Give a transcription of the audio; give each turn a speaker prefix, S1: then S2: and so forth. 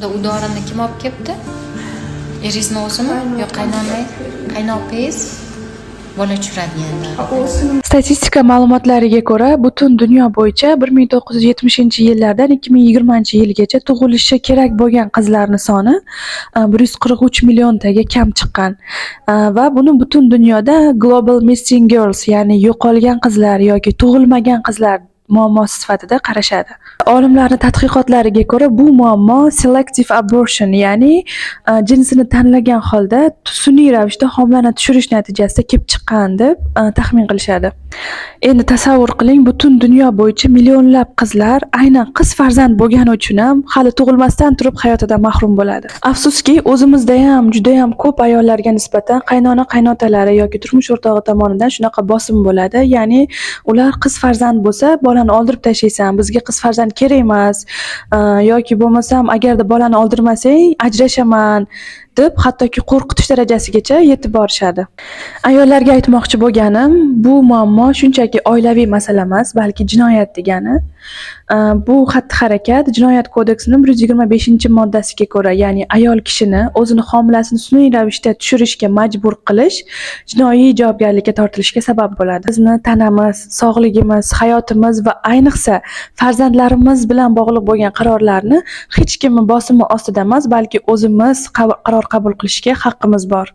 S1: U dorini kim olib kelibdi? Eringizni o'zimi yo qaynopingiz bola tushiradiganda?
S2: Statistika ma'lumotlariga ko'ra, butun dunyo bo'yicha 1970-yillardan 2020-yilgacha tug'ilishi kerak bo'lgan qizlarning soni 143 milliontaga kam chiqqan. Va buni butun dunyoda Global Missing Girls, ya'ni yo'qolgan qizlar yoki tug'ilmagan qizlar muammosi sifatida qarashadi. Olimlarning tadqiqotlariga ko'ra, bu muammo selective abortion, ya'ni jinsini tanlagan holda sun'iy ravishda homilani tushirish natijasida kelib chiqqan deb taxmin qilishadi. Endi tasavvur qiling, butun dunyo bo'yicha millionlab qizlar aynan qiz farzand bo'lgani uchun ham hali tug'ilmasdan turib hayotidan mahrum bo'ladi. Afsuski, o'zimizda ham juda ham ko'p ayollarga nisbatan qaynona-qaynotalari yoki turmush o'rtog'i tomonidan shunaqa bosim bo'ladi. Ya'ni ular qiz farzand bo'lsa, bolani oldirib tashlaysan, bizga qiz farzand kerak emas, yoki bo'lmasam agarda bolani oldirmasang ajrashaman deb hattoki qo'rqitish darajasigacha yetib borishadi. Ayollarga aytmoqchi bo'lganim, bu muammo shunchaki oilaviy masala emas, balki jinoyat degani. Bu xatti-harakat Jinoyat kodeksining 125-moddasiga ko'ra, ya'ni ayol kishini o'zini homilasini sun'iy ravishda tushirishga majbur qilish jinoiy javobgarlikka tortilishga sabab bo'ladi. Bizni tanamiz, sog'ligimiz, hayotimiz va ayniqsa farzandlarimiz bilan bog'liq bo'lgan qarorlarni hech kimning bosimi ostida emas, balki o'zimiz qaror qabul qilishga haqqimiz bor.